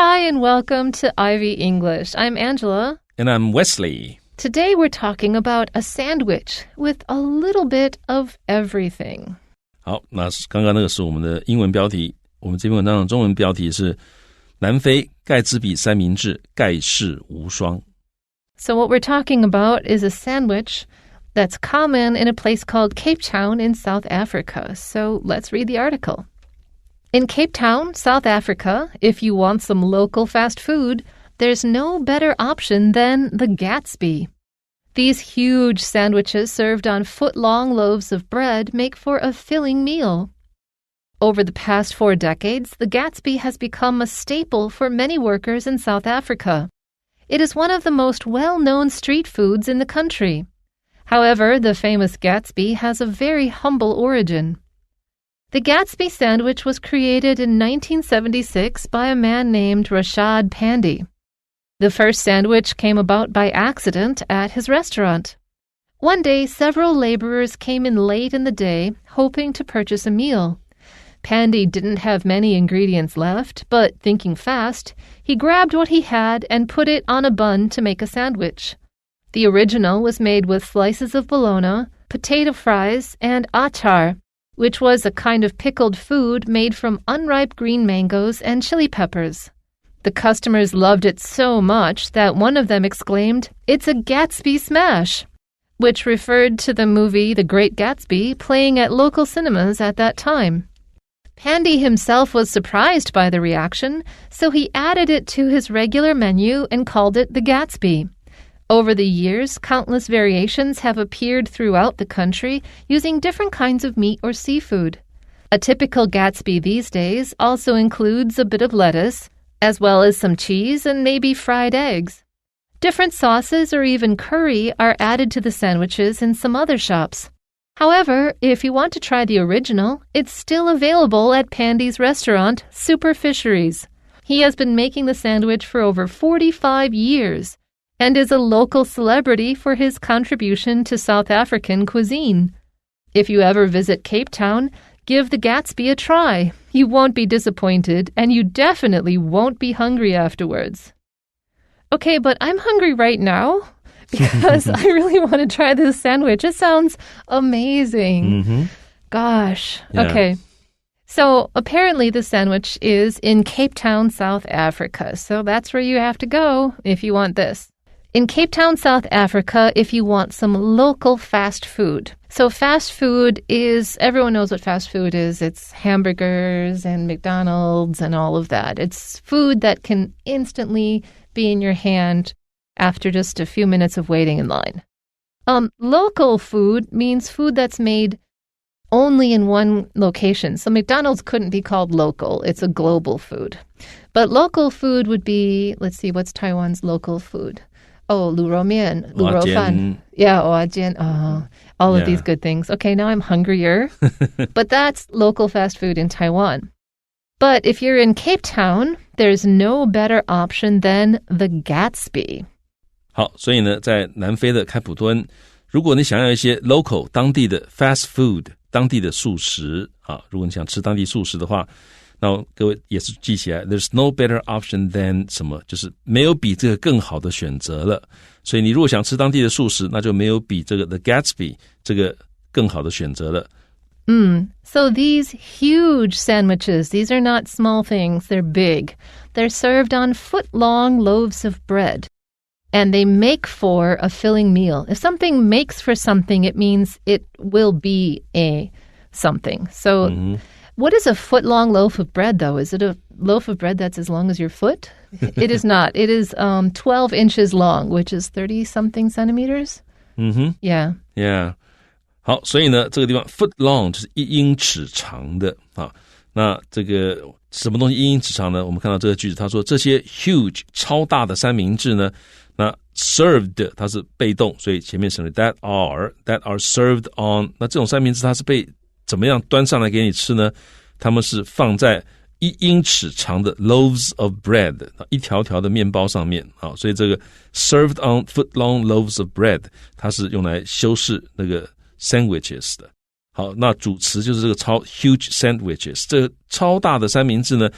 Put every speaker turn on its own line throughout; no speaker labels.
Hi and welcome to Ivy English. I'm Angela.
And I'm Wesley.
Today we're talking about a sandwich with a little bit of everything.
好，那刚刚那个是我们的英文标题，我们这篇文章的中文标题是南非盖兹比三明治盖世无双。
So what we're talking about is a sandwich that's common in a place called Cape Town in South Africa. So let's read the article. In Cape Town, South Africa, if you want some local fast food, there's no better option than the Thegatsby. These huge sandwiches served on foot-long loaves of bread make for a filling meal. Over the past 4 decades, the Thegatsby has become a staple for many workers in South Africa. It is one of the most well-known street foods in the country. However, the famous Thegatsby has a very humble origin. The Thegatsby sandwich was created in 1976 by a man named Rashad Pandy. The first sandwich came about by accident at his restaurant. One day, several laborers came in late in the day, hoping to purchase a meal. Pandy didn't have many ingredients left, but thinking fast, he grabbed what he had and put it on a bun to make a sandwich. The original was made with slices of bologna, potato fries, and achar, which was a kind of pickled food made from unripe green mangoes and chili peppers. The customers loved it so much that one of them exclaimed, "It's a Gatsby smash," which referred to the movie The Great Gatsby playing at local cinemas at that time. Pandy himself was surprised by the reaction, so he added it to his regular menu and called it the Thegatsby. Over the years, countless variations have appeared throughout the country using different kinds of meat or seafood. A typical Thegatsby these days also includes a bit of lettuce, as well as some cheese and maybe fried eggs. Different sauces or even curry are added to the sandwiches in some other shops. However, if you want to try the original, it's still available at Pandy's restaurant, Super Fisheries. He has been making the sandwich for over 45 years and is a local celebrity for his contribution to South African cuisine. If you ever visit Cape Town, give the Thegatsby a try. You won't be disappointed, and you definitely won't be hungry afterwards. Okay, but I'm hungry right now because I really want to try this sandwich. It sounds amazing.
Mm-hmm.
Gosh.
Yeah.
Okay. So apparently the sandwich is in Cape Town, South Africa. So that's where you have to go if you want this. In Cape Town, South Africa, if you want some local fast food. So fast food is, everyone knows what fast food is. It's hamburgers and McDonald's and all of that. It's food that can instantly be in your hand after just a few minutes of waiting in line. Local food means food that's made only in one location. So McDonald's couldn't be called local. It's a global food. But local food would be, let's see, what's Taiwan's local food? Oh, 卤肉面, 卤肉饭. Yeah, 蚵仔煎. All of these good things. Okay, now I'm hungrier. But that's local fast food in Taiwan. But if you're in Cape Town, there's no better option than the Thegatsby.
好，所以呢，在南非的开普敦，如果你想要一些 local 当地的 fast food 当地的素食啊，如果你想吃当地素食的话，那各位也是记起来 ，there's no better option than 什么，就是没有比这个更好的选择了。所以你如果想吃当地的素食，那就没有比这个 The Thegatsby 这个更好的选择了。
So these huge sandwiches, these are not small things, they're big. They're served on foot-long loaves of bread. And they make for a filling meal. If something makes for something, it means it will be a something. So what is a foot-long loaf of bread, though? Is it a loaf of bread that's as long as your foot? It is not. It is 12 inches long, which is 30-something centimeters. Yeah.
Yeah. 好，所以呢，这个地方 foot long 就是1英尺长的啊。那这个什么东西1英尺长呢？我们看到这个句子，他说这些 huge 超大的三明治呢，那 served 它是被动，所以前面省略 that are served on。那这种三明治它是被怎么样端上来给你吃呢？他们是放在1英尺长的 loaves of bread 一条条的面包上面啊，所以这个 served on foot long loaves of bread 它是用来修饰那个 sandwiches 的。好，那主词就是这个超 huge sandwiches， 这个超大的三明治呢，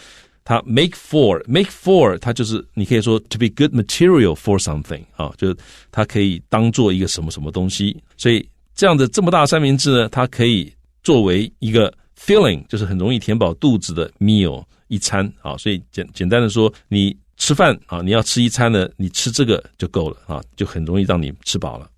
它 make for 它就是你可以说 to be good material for something 啊，就是它可以当做一个什么什么东西，所以这样的这么大的三明治呢，它可以作为一个 filling， 就是很容易填饱肚子的 meal 一餐啊，所以简单的说，你吃饭啊，你要吃一餐呢，你吃这个就够了啊，就很容易让你吃饱了。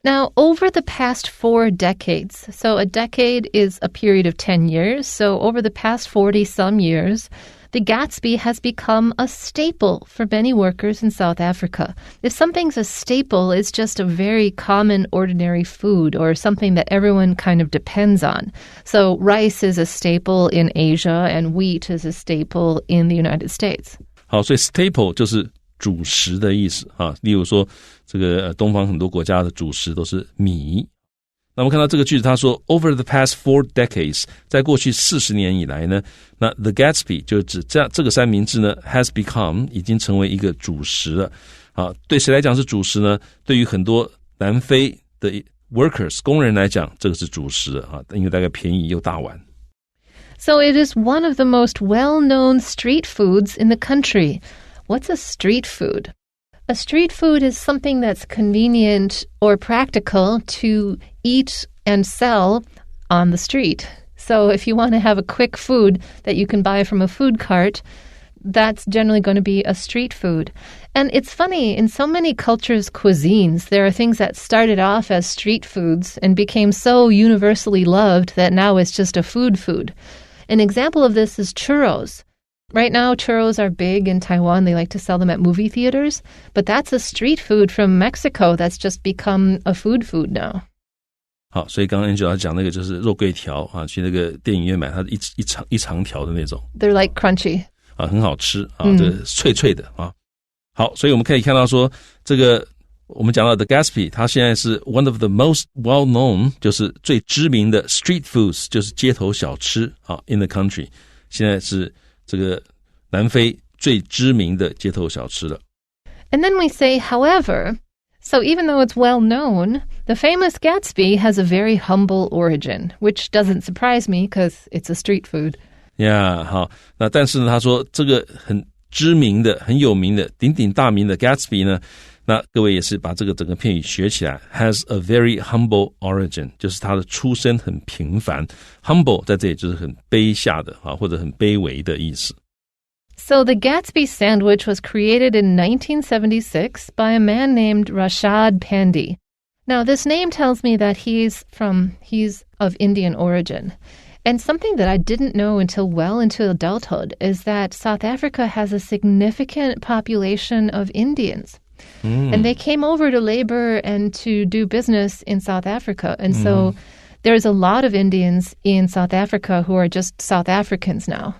Now, over the past 4 decades, so a decade is a period of 10 years, so over the past 40-some years, the Gatsby has become a staple for many workers in South Africa. If something's a staple, it's just a very common, ordinary food or something that everyone kind of depends on. So rice is a staple in Asia and wheat is a staple in the United States.
好，所以 staple 就是主食的意思啊，例如说这个东方很多国家的主食都是米。那我们看到这个句子，他说 over the past 4 decades， 在过去40年以来呢，那 the Gatsby 就指这个三明治呢 has become 已经成为一个主食了啊。对谁来讲是主食呢？对于很多南非的 workers 工人来讲，这个是主食啊，因为大概便宜又大碗。
So it is one of the most well-known street foods in the country. What's a street food? A street food is something that's convenient or practical to eat and sell on the street. So if you want to have a quick food that you can buy from a food cart, that's generally going to be a street food. And it's funny, in so many cultures' cuisines, there are things that started off as street foods and became so universally loved that now it's just a food. An example of this is churros. Right now, churros are big in Taiwan. They like to sell them at movie theaters. But that's a street food from Mexico that's just become a food now.
好，所以刚刚 Angela 讲那个就是肉桂条啊，去那个电影院买它一长条的那种。
They're like crunchy.
啊，很好吃啊，这个脆脆的啊。好，所以我们可以看到说，这个我们讲到的 Gatsby， 它现在是 one of the most well-known， 就是最知名的 street foods， 就是街头小吃啊 in the country， 现在是这个南非最知名的街头小吃了。
And then we say, however, so even though it's well known, the famous Gatsby has a very humble origin, which doesn't surprise me because it's a street food.
Yeah, 好，那但是呢，他说这个很知名的、很有名的、鼎鼎大名的 Gatsby 呢，那各位也是把这个整个片语学起来 ，has a very humble origin， 就是他的出身很平凡 ，humble 在这里就是很卑下的啊，或者很卑微的意思。
So the Gatsby sandwich was created in 1976 by a man named Rashad Pandey. Now, this name tells me that he's of Indian origin. And something that I didn't know until well into adulthood is that South Africa has a significant population of Indians. And they came over to labor and to do business in South Africa. And so there's a lot of Indians in South Africa who are just South Africans now.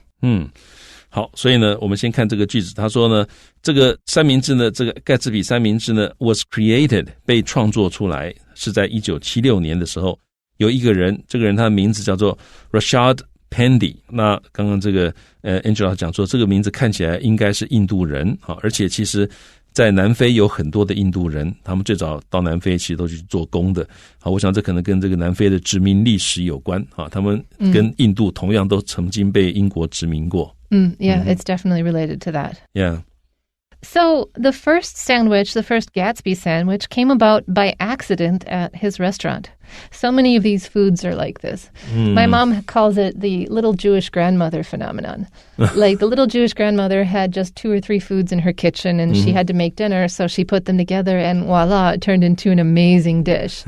好，所以呢，我们先看这个句子。他说呢，这个三明治呢，这个盖茨比三明治呢 was created 被创作出来，是在1976年的时候。有一个人，这个人他的名字叫做 Rashad Pandey。那刚刚这个Angela 讲说，这个名字看起来应该是印度人啊，而且其实在南非有很多的印度人，他们最早到南非其实都去做工的。好，我想这可能跟这个南非的殖民历史有关啊，他们跟印度同样都曾经被英国殖民过。
Yeah, it's definitely related to that.
Yeah.
So the first Gatsby sandwich came about by accident at his restaurant. So many of these foods are like this. My mom calls it the little Jewish grandmother phenomenon. Like the little Jewish grandmother had just 2 or 3 foods in her kitchen and she had to make dinner, so she put them together and voila, it turned into an amazing dish.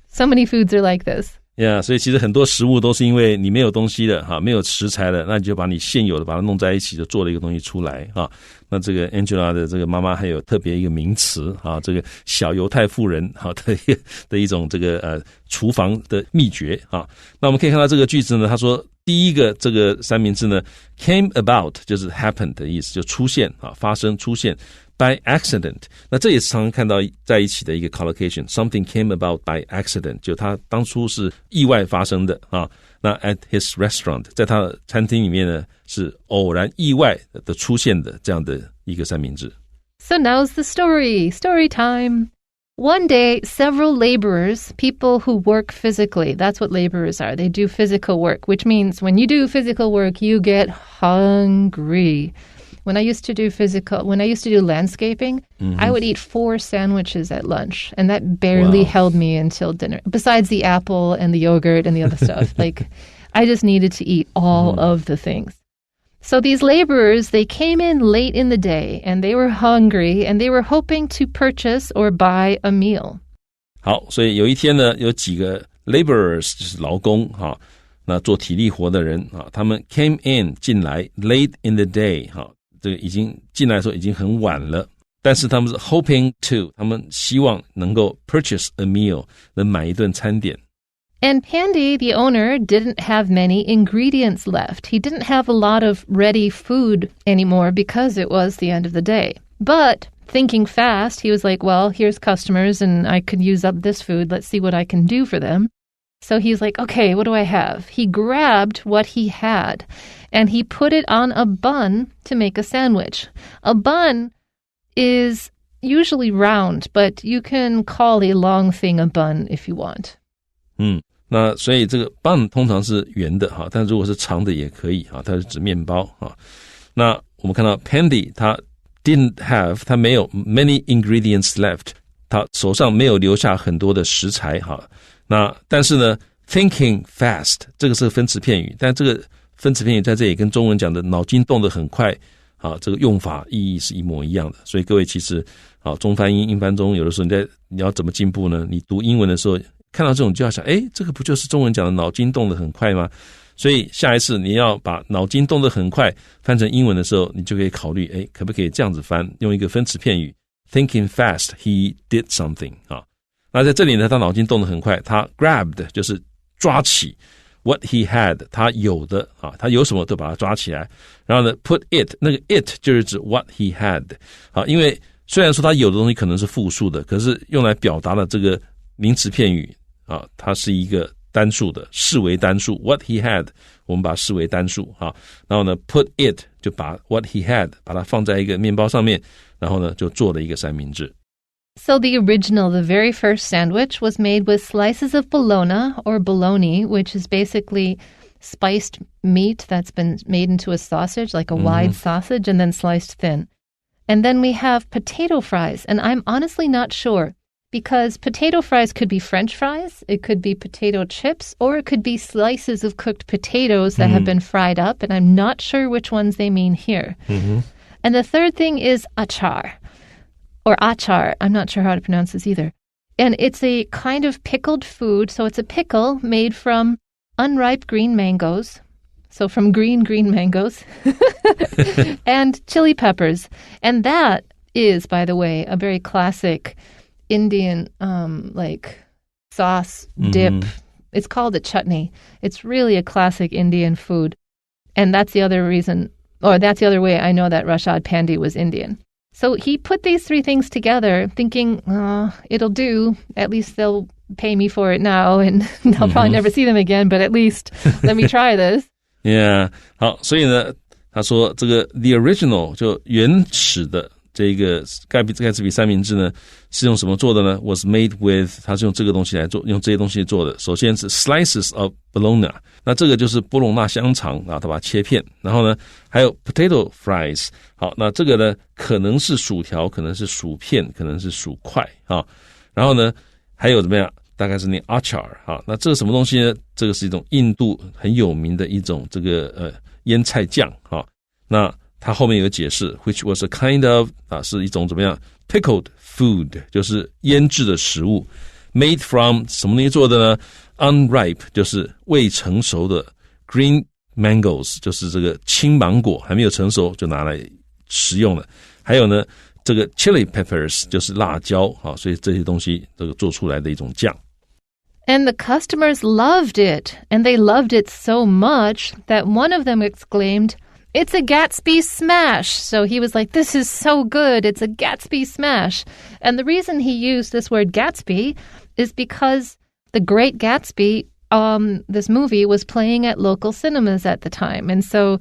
So many foods are like this.
Yeah, 所以其实很多食物都是因为你没有东西了哈，没有食材了，那你就把你现有的把它弄在一起，就做了一个东西出来啊。那这个 Angela 的这个妈妈还有特别一个名词啊，这个小犹太妇人好的一种这个厨房的秘诀啊。那我们可以看到这个句子呢，他说第一个这个三明治呢 came about 就是 happen 的意思，就出现啊，发生出现。By accident， 那这也是常常看到在一起的一个 collocation， something came about by accident， 就他当初是意外发生的啊。那 at his restaurant， 在他的餐厅里面呢，是偶然意外的出现的这样的一个三明治。
So now's the story time. One day, several laborers, people who work physically, that's what laborers are. They do physical work, which means when you do physical work, you get hungry. When I used to do landscaping, I would eat 4 sandwiches at lunch, and that barely held me until dinner. Besides the apple and the yogurt and the other stuff, I just needed to eat all of the things. So these laborers, they came in late in the day, and they were hungry, and they were hoping to purchase or buy a meal.
好，所以有一天呢，有几个 laborers 就是劳工那做体力活的人他们 came in 进来 late in the day 这个已经进来的时候已经很晚了，但是他们是 hoping to 他们希望能够 purchase a meal 能买一顿餐点。
And Pandy, the owner, didn't have many ingredients left. He didn't have a lot of ready food anymore because it was the end of the day. But thinking fast, he was like, well, here's customers and I could use up this food. Let's see what I can do for them. So he's like, okay, what do I have? He grabbed what he had and he put it on a bun to make a sandwich. A bun is usually round, but you can call a long thing a bun if you want.
那所以这个 bun 通常是圆的但如果是长的也可以它是指面包那我们看到 Pandy 他 didn't have 他没有 many ingredients left 他手上没有留下很多的食材那但是呢 thinking fast 这个是分词片语，但这个分词片语在这里跟中文讲的脑筋动得很快这个用法意义是一模一样的，所以各位其实中翻英英翻中有的时候你要怎么进步呢？你读英文的时候看到这种就要想这个不就是中文讲的脑筋动得很快吗？所以下一次你要把脑筋动得很快翻成英文的时候，你就可以考虑可不可以这样子翻，用一个分词片语 thinking fast he did something 那在这里呢他脑筋动得很快，他 grabbed 就是抓起 what he had 他有的他有什么都把它抓起来，然后呢 put it 那个 it 就是指 what he had 因为虽然说他有的东西可能是复数的，可是用来表达的这个名词片语它是一个单数的，视为单数 what he had 我们把它视为单数然后呢 put it 就把 what he had 把它放在一个面包上面，然后呢就做了一个三明治。
So the very first sandwich was made with slices of bologna or bologna, which is basically spiced meat that's been made into a sausage, like a wide sausage, and then sliced thin. And then we have potato fries, and I'm honestly not sure because potato fries could be French fries, it could be potato chips, or it could be slices of cooked potatoes that have been fried up, and I'm not sure which ones they mean here. And the third thing is achar. Or achar, I'm not sure how to pronounce this either. And it's a kind of pickled food, so it's a pickle made from unripe green mangoes, so from green mangoes, and chili peppers. And that is, by the way, a very classic Indian sauce dip. It's called a chutney. It's really a classic Indian food. And that's the other reason, or that's the other way I know that Rashad Pandy was Indian. So he put these 3 things together thinking, it'll do. At least they'll pay me for it now and I'll probably never see them again, but at least let me try this.
Yeah. 好，所以呢，他说这个 the original 就原始的这个盖茨比三明治呢是用什么做的呢 was made with 它是用这个东西来做，用这些东西做的。首先是 slices of bologna， 那这个就是波隆纳香肠他把它切片，然后呢还有 potato fries， 好，那这个呢可能是薯条，可能是薯片，可能是薯块然后呢还有怎么样，大概是那 achar 那这个什么东西呢？这个是一种印度很有名的一种这个腌菜酱那它后面有解释 which was a kind of 是一种怎么样 pickled food， 就是腌制的食物 made from 什么东西做的呢 unripe 就是未成熟的 green mangoes 就是这个青芒果还没有成熟就拿来食用了，还有呢这个 chili peppers 就是辣椒所以这些东西这个做出来的一种酱。
And the customers loved it, and they loved it so much that one of them exclaimed, "It's a Gatsby smash." So he was like, this is so good. It's a Gatsby smash. And the reason he used this word Gatsby is because The Great Gatsby, this movie was playing at local cinemas at the time. And so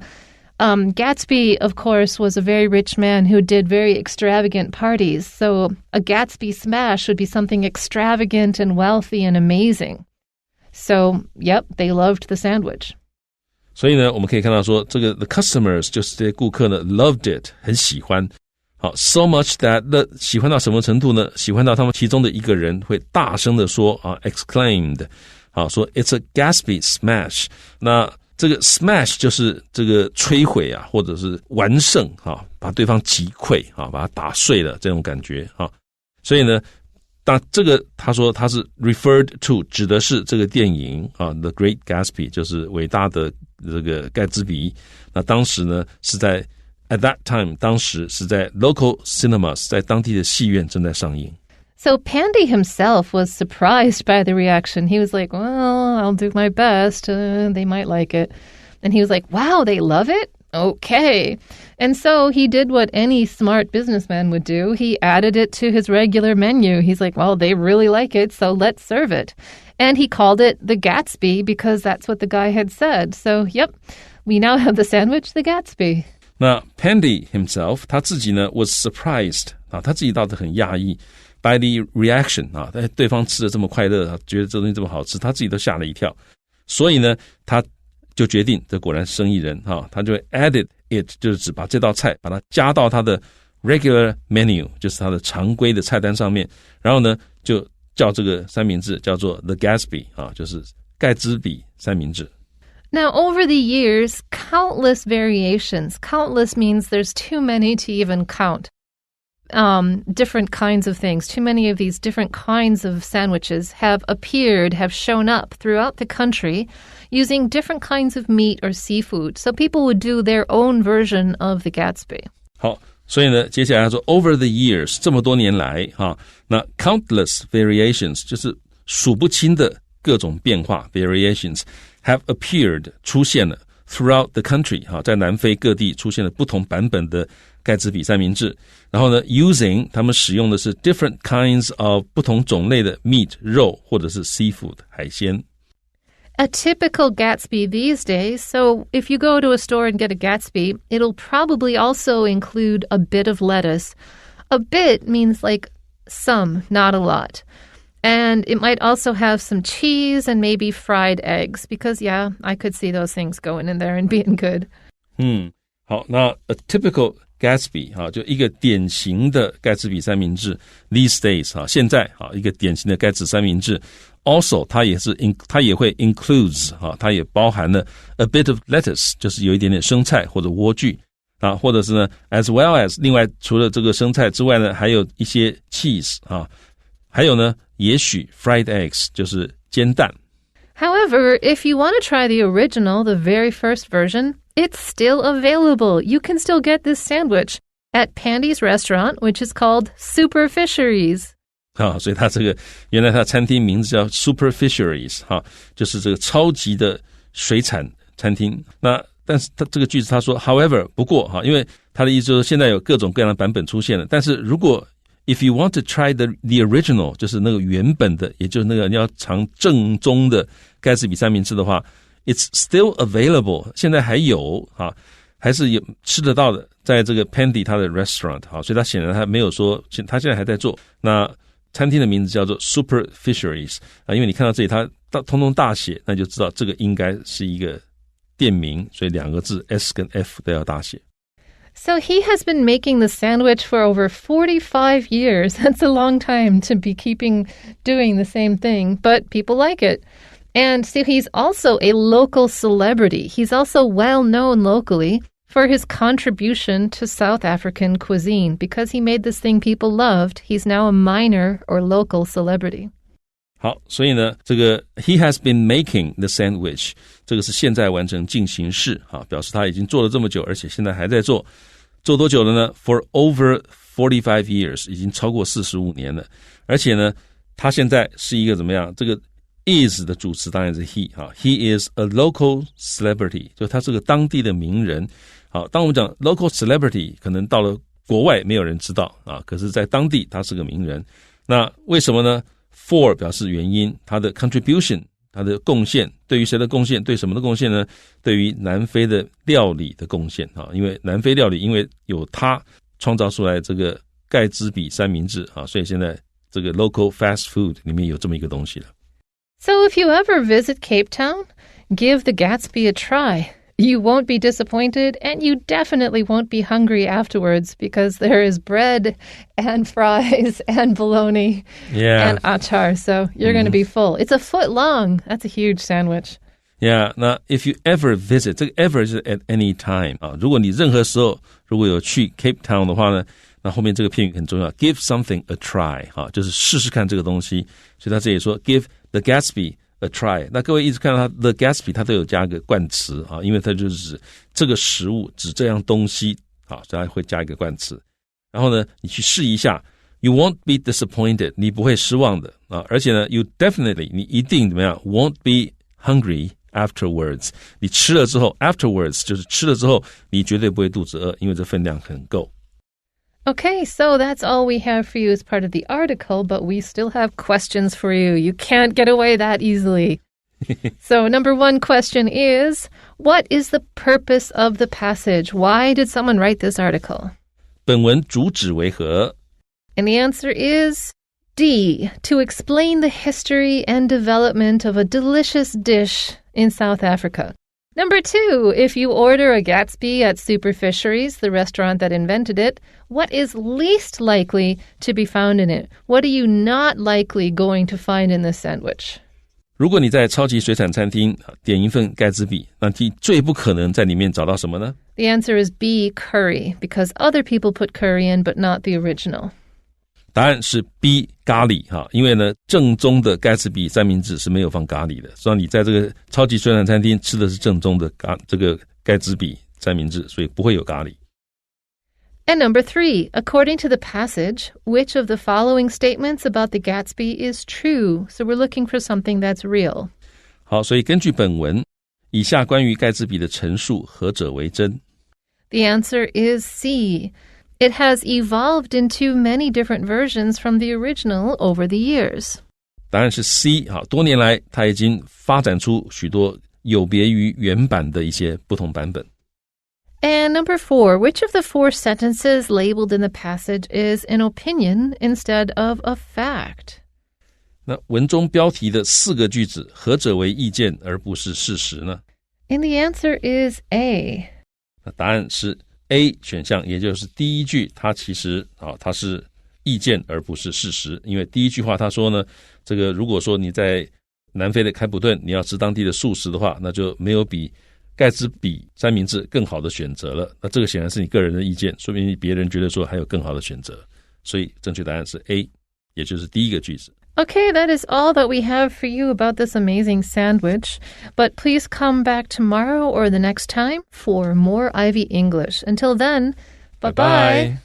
Gatsby, of course, was a very rich man who did very extravagant parties. So a Gatsby smash would be something extravagant and wealthy and amazing. So, yep, they loved the sandwich.
所以呢，我们可以看到说，这个 the customers 就是这些顾客呢 loved it 很喜欢。好 ，so much that 喜欢到什么程度呢？喜欢到他们其中的一个人会大声的说exclaimed， 好说 it's a Gatsby smash。那这个 smash 就是这个摧毁啊，或者是完胜啊，把对方击溃啊，把它打碎了这种感觉啊。所以呢，当这个他说他是 referred to 指的是这个电影啊 ，The Great Gatsby 就是伟大的这个盖茨比。那当时呢是在 at that time 当时是在 local cinemas 在当地的戏院正在上映。
So Pandy himself was surprised by the reaction. He was like, well, I'll do my best. They might like it. And he was like, wow, they love it? Okay. And so he did what any smart businessman would do. He added it to his regular menu. He's like, well, they really like it, so let's serve it. And he called it the Gatsby because that's what the guy had said. So, yep, we now have the sandwich, the Gatsby.
那 Pandy himself 他自己呢 was surprised 啊，他自己倒是很讶异 by the reaction 啊，对方吃得这么快乐，他觉得这东西这么好吃，他自己都吓了一跳。所以呢，他就决定，这果然是生意人哈，他就 added it 就是指把这道菜把它加到他的 regular menu 就是他的常规的菜单上面，然后呢就叫这个三明治叫做 The Gatsby 啊，就是盖茨比三明治。
Now, over the years, countless variations. Countless means there's too many to even count. Different kinds of things. Too many of these different kinds of sandwiches have appeared, have shown up throughout the country using different kinds of meat or seafood. So people would do their own version of the Gatsby.
好，所以呢，接下来他说 over the years 这么多年来哈，那 countless variations 就是数不清的各种变化 variations have appeared 出现了 throughout the country 哈，在南非各地出现了不同版本的盖茨比三明治。然后呢 using 他们使用的是 different kinds of 不同种类的 meat 肉或者是 seafood 海鲜。
A typical Gatsby these days, so if you go to a store and get a Gatsby, it'll probably also include a bit of lettuce. A bit means like some, not a lot. And it might also have some cheese and maybe fried eggs because, yeah, I could see those things going in there and being good.
好，那 a typical Gatsby 哈，就一个典型的盖茨比三明治 these days 哈，现在哈一个典型的盖茨三明治 also 它也会 includes 哈，它也包含了 a bit of lettuce 就是有一点点生菜或者莴苣啊，或者是呢 as well as 另外除了这个生菜之外呢，还有一些 cheese 啊，还有呢也许 fried eggs 就是煎蛋。
However, if you want to try the original, the very first version, it's still available. You can still get this sandwich at Pandy's restaurant, which is called Super Fisheries.
所以它这个原来它餐厅名字叫 Super Fisheries 就是这个超级的水产餐厅。那但是它这个句子他说 however 不过因为他的意思就是现在有各种各样的版本出现了，但是如果If you want to try the original 就是那个原本的，也就是那个你要尝正宗的盖茨比三明治的话 it's still available 现在还有还是有吃得到的，在这个 Pandy 他的 restaurant 所以他显然他没有说他现在还在做。那餐厅的名字叫做 Super Fisheries 因为你看到这里它通通大写，那就知道这个应该是一个店名，所以两个字 S 跟 F 都要大写。
So he has been making the sandwich for over 45 years. That's a long time to be doing the same thing, but people like it. And so he's also a local celebrity. He's also well known locally for his contribution to South African cuisine. Because he made this thing people loved, he's now a minor or local celebrity.
好，所以呢，这个 he has been making the sandwich， 这个是现在完成进行式表示他已经做了这么久，而且现在还在做。做多久了呢 ？For over 45 years， 已经超过45年了。而且呢，他现在是一个怎么样？这个 is 的主词当然是 he，he is a local celebrity， 就他是个当地的名人。好，当我们讲 local celebrity， 可能到了国外没有人知道可是在当地他是个名人。那为什么呢？For 表示原因，他的 contribution 它的贡献，对于谁的贡献，对什么的贡献呢？对于南非的料理的贡献啊，因为南非料理因为有它创造出来这个盖茨比三明治啊，所以现在这个 local fast food 里面有这么一个东西了。
So if you ever visit Cape Town, give the Gatsby a try. You won't be disappointed, and you definitely won't be hungry afterwards because there is bread and fries and bologna and achar, so you're going to be full. It's a foot long. That's a huge sandwich.
Yeah, 那 if you ever visit, 这个 ever 是 at any time 啊。如果你任何时候如果有去 Cape Town 的话呢，那后面这个片语很重要 ，give something a try 啊，就是试试看这个东西。所以他这里说 give the Gatsby a try， 那各位一直看到它 The Gatsby 它都有加一个冠词啊，因为它就是指这个食物指这样东西啊，所以它会加一个冠词。然后呢，你去试一下 You won't be disappointed， 你不会失望的啊，而且呢 You definitely 你一定怎么样 won't be hungry afterwards， 你吃了之后 afterwards 就是吃了之后你绝对不会肚子饿，因为这分量很够。
Okay, so that's all we have for you as part of the article, but we still have questions for you. You can't get away that easily. So number one question is, what is the purpose of the passage? Why did someone write this article?
本文主旨为何？
And the answer is D, to explain the history and development of a delicious dish in South Africa. Number two, if you order a Gatsby at Super Fisheries, the restaurant that invented it, what is least likely to be found in it? What are you not likely going to find in this sandwich?
如果你在超级水产餐厅点一份盖茨比，那你最不可能在里面找到什么呢？
The answer is B, curry, because other people put curry in, but not the original.
答案是 B 咖喱哈，因为呢正宗的盖茨比三明治是没有放咖喱的，所以你在这个超级水产餐厅吃的是正宗的这个盖茨比三明治，所以不会有咖喱。
And number three, according to the passage, which of the following statements about the Gatsby is true? So we're looking for something that's real.
好，所以根据本文，以下关于盖茨比的陈述何者为真？
The answer is C. It has evolved into many different versions from the original over the years.
答案是 C 好，多年来它已经发展出许多有别于原版的一些不同版本。
And number four, which of the four sentences labeled in the passage is an opinion instead of a fact?
那文中标题的四个句子何者为意见而不是事实呢？
And the answer is A.
那答案是 A 选项，也就是第一句它其实它是意见而不是事实，因为第一句话他说呢，这个如果说你在南非的开普敦你要吃当地的素食的话，那就没有比盖茨比三明治更好的选择了，那这个显然是你个人的意见，说明别人觉得说还有更好的选择，所以正确答案是 A， 也就是第一个句子。
Okay, that is all that we have for you about this amazing sandwich. But please come back tomorrow or the next time for more Ivy English. Until then, bye-bye.